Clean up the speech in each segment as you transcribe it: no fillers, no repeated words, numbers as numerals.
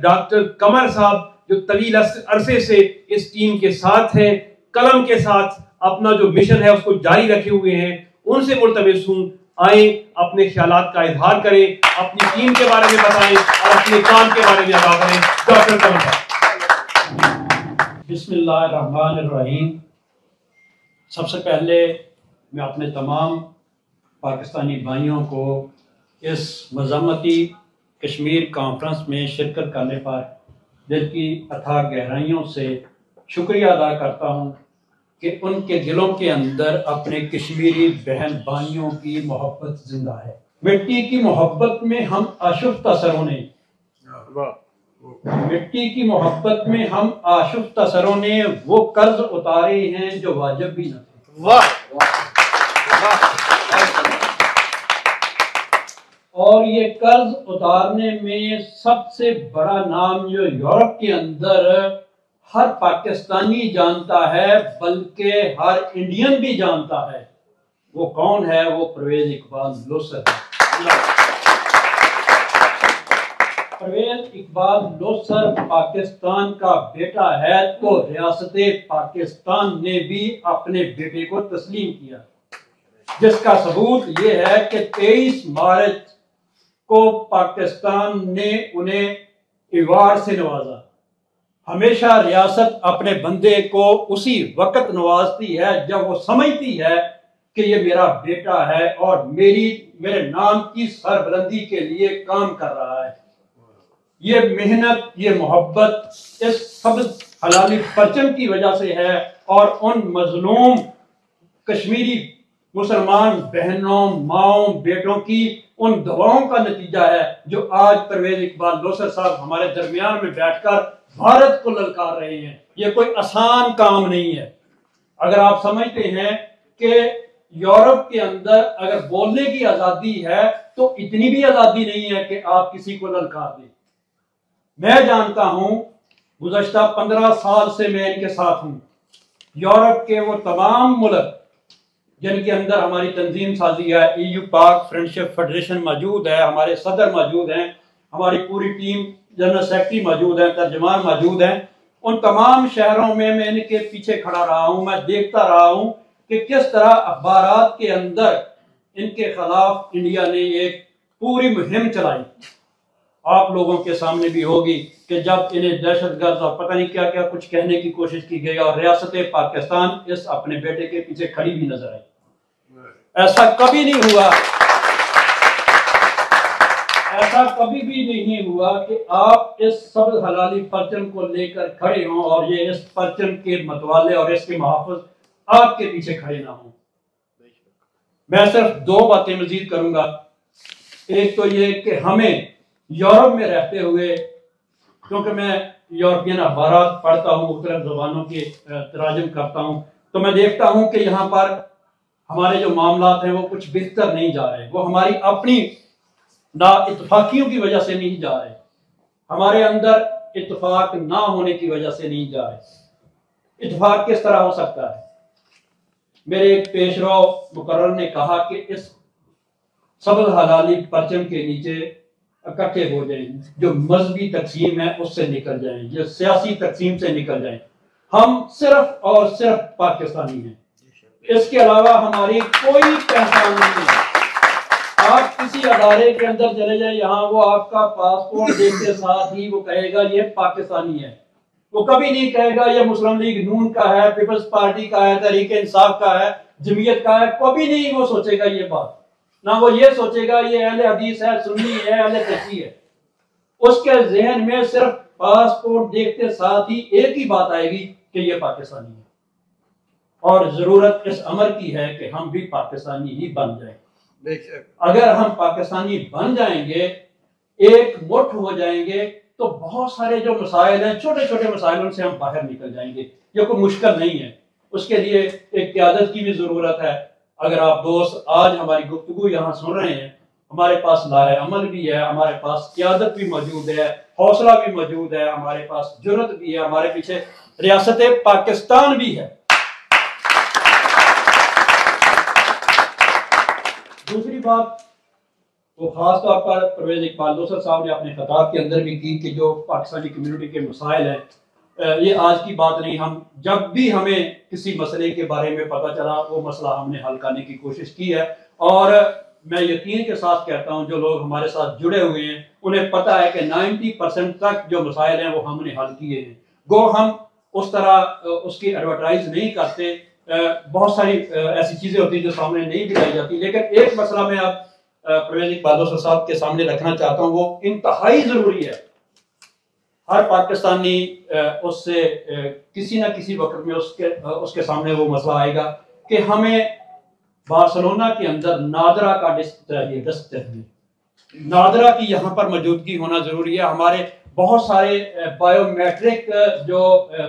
Doctor कमर साहब जो तवील अरसे से इस टीम के साथ हैं, कलम के साथ अपना जो मिशन है उसको जारी रखे हुए हैं, उनसे मुल्तमिस हूं, आए अपने ख्यालात का इजहार करें, अपनी टीम के बारे में बताएं और अपने काम के बारे में आगाह करें। डॉक्टर कमर साहब। बिस्मिल्लाहिर्रहमानिर्रहीम। सबसे पहले मैं अपने तमाम पाकिस्तानी भाइयों को इस मज़म्मती कश्मीर कॉन्फ्रेंस में शिरकत करने पर दिल की अथाह गहराइयों से शुक्रिया अदा करता हूँ कि उनके दिलों के अंदर अपने कश्मीरी बहन भाइयों की मोहब्बत जिंदा है। मिट्टी की मोहब्बत में हम आशुफ्ता सरों ने मिट्टी की मोहब्बत में हम आशुफ्ता सरों ने वो कर्ज उतारे हैं जो वाजिब भी न थे। वाह। और ये कर्ज उतारने में सबसे बड़ा नाम जो यूरोप के अंदर हर पाकिस्तानी जानता है, बल्कि हर इंडियन भी जानता है, वो कौन है? वो परवेज इकबाल लोसर है। परवेज इकबाल लोसर पाकिस्तान का बेटा है, तो रियासत पाकिस्तान ने भी अपने बेटे को तस्लीम किया, जिसका सबूत ये है कि 23 मार्च को पाकिस्तान ने उन्हें इवार्ड से नवाजा। हमेशा रियासत अपने बंदे को उसी वक्त नवाजती है जब वो समझती है कि ये मेरा बेटा है और मेरे नाम की सरबुलंदी के लिए काम कर रहा है। ये मेहनत, ये मोहब्बत इस सब हलाली परचम की वजह से है और उन मजलूम कश्मीरी मुसलमान बहनों, माओं, बेटों की उन दवाओं का नतीजा है जो आज परवेज इकबाल लोसर साहब हमारे दरमियान में बैठकर भारत को ललकार रहे हैं। ये कोई आसान काम नहीं है। अगर आप समझते हैं कि यूरोप के अंदर अगर बोलने की आजादी है तो इतनी भी आजादी नहीं है कि आप किसी को ललकार दें। मैं जानता हूं, गुज़श्ता 15 साल से मैं इनके साथ हूं। यूरोप के वो तमाम मुल्क जिनके अंदर हमारी तंजीम साजी है, EU पाक फ्रेंडशिप फेडरेशन मौजूद है, हमारे सदर मौजूद हैं, हमारी पूरी टीम, जनरल सेक्रेटरी मौजूद है, तर्जमान मौजूद हैं। उन तमाम शहरों में मैं इनके पीछे खड़ा रहा हूं। मैं देखता रहा हूं कि किस तरह अखबारात के अंदर इनके खिलाफ इंडिया ने एक पूरी मुहिम चलाई। आप लोगों के सामने भी होगी कि जब इन्हें दहशतगर्द और पता नहीं क्या क्या कुछ कहने की कोशिश की गई और रियासत पाकिस्तान इस अपने बेटे के पीछे खड़ी भी नजर आई। ऐसा कभी नहीं हुआ, ऐसा कभी भी नहीं हुआ कि आप इस सब हलाली परचम को लेकर खड़े हों और ये इस परचम के मतवाले और इसके मुहाफिज आपके पीछे खड़े ना हों। मैं सिर्फ 2 बातें मजीद करूंगा। एक तो ये कि हमें यूरोप में रहते हुए, क्योंकि मैं यूरोपियन अखबारात पढ़ता हूँ, मुख्तलिफ ज़बानों के तराजुम करता हूँ, तो मैं देखता हूँ कि यहाँ पर हमारे जो मामलात हैं वो कुछ बेहतर नहीं जा रहे। वो हमारी अपनी नाइत्तफाकियों की वजह से नहीं जा रहे, हमारे अंदर इत्तफाक ना होने की वजह से नहीं जा रहे। इत्तफाक किस तरह हो सकता है? मेरे एक पेशरो मुकर्रर ने कहा कि इस सबल हलाली परचम के नीचे इकट्ठे हो जाएं, जो मजहबी तकसीम है उससे निकल जाएं, जो सियासी तकसीम से निकल जाएं। हम सिर्फ और सिर्फ पाकिस्तानी हैं, इसके अलावा हमारी कोई पहचान नहीं है। आप किसी अदारे के अंदर चले जाएं, यहाँ वो आपका पासपोर्ट देखते साथ ही वो कहेगा ये पाकिस्तानी है। वो कभी नहीं कहेगा ये मुस्लिम लीग नून का है, पीपल्स पार्टी का है, तहरीक इंसाफ का है, जमीयत का है। कभी नहीं वो सोचेगा ये बात। ना वो ये सोचेगा ये अहले हदीस है, सुन्नी है, अहले तकी है। उसके जहन में सिर्फ पासपोर्ट देखते साथ ही एक ही बात आएगी कि ये पाकिस्तानी है। और जरूरत इस अमर की है कि हम भी पाकिस्तानी ही बन जाएं। अगर हम पाकिस्तानी बन जाएंगे, एक मुठ हो जाएंगे, तो बहुत सारे जो मसाइल हैं, छोटे छोटे मसाइलों से हम बाहर निकल जाएंगे। ये कोई मुश्किल नहीं है। उसके लिए एक क़यादत की भी जरूरत है। अगर आप दोस्त आज हमारी गुफ्तगू यहाँ सुन रहे हैं, हमारे पास लाए अमल भी है, हमारे पास क़यादत भी मौजूद है, हौसला भी मौजूद है, हमारे पास जुर्रत भी है, हमारे पीछे रियासत पाकिस्तान भी है। दूसरी बात, वो खास तौर पर परवेज इकबाल लोसर साहब ने अपने खिताब के अंदर भी की कि जो पाकिस्तानी कम्युनिटी के मसाइल हैं, ये आज की बात नहीं, हम जब भी हमें किसी मसले के बारे में पता चला वो मसला हमने हल करने की कोशिश की है। और मैं यकीन के साथ कहता हूं जो लोग हमारे साथ जुड़े हुए हैं उन्हें पता है कि 90% तक जो मसाइल हैं वो हमने हल किए हैं। गो हम उस तरह उसकी एडवर्टाइज नहीं करते, बहुत सारी ऐसी चीजें होती हैं जो सामने नहीं दिखाई जाती, लेकिन एक मसला मैं आप परवेज इकबाल लोसर साहब के सामने रखना चाहता हूं, वो इंतहाई जरूरी है। हर पाकिस्तानी उससे किसी ना किसी वक्त में उसके सामने वो मसला आएगा कि हमें बार्सिलोना के अंदर नादरा का डेस्क चाहिए। नादरा की यहाँ पर मौजूदगी होना जरूरी है। हमारे बहुत सारे बायोमेट्रिक जो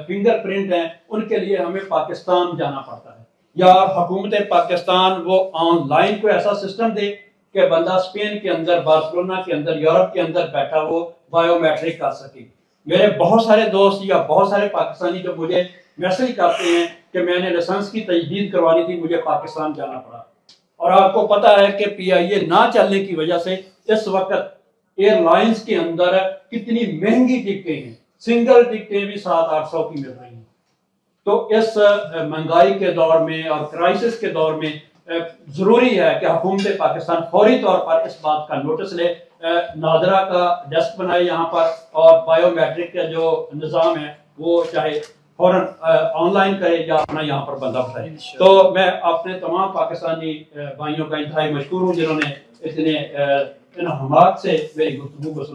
फिंगरप्रिंट हैं उनके लिए हमें पाकिस्तान जाना पड़ता है, या हुकूमत पाकिस्तान वो ऑनलाइन कोई ऐसा सिस्टम दे कि बंदा स्पेन के अंदर, बार्सिलोना के अंदर, यूरोप के अंदर बैठा वो बायोमेट्रिक कर सके। मेरे बहुत सारे दोस्त या बहुत सारे पाकिस्तानी जो मुझे मैसेज करते हैं कि मैंने लाइसेंस की तजदीद करवानी थी, मुझे पाकिस्तान जाना पड़ा। और आपको पता है कि PIA ना चलने की वजह से इस वक्त एयरलाइंस के अंदर कितनी महंगी टिकटें हैं, सिंगल टिकटें भी 700-800 की मिल रही हैं। तो इस महंगाई के दौर में और क्राइसिस के दौर में जरूरी है कि हुकूमत पाकिस्तान फौरी तौर पर इस बात का नोटिस ले, नादरा का डेस्क बनाए यहाँ पर, और बायोमेट्रिक का जो निज़ाम है वो चाहे फौरन ऑनलाइन करे या अपना यहाँ पर बंदा बताए। तो मैं अपने तमाम पाकिस्तानी भाइयों का इंतहाई मशकूर हूँ जिन्होंने इतने इन्हमात से मेरी गुफ्तगू को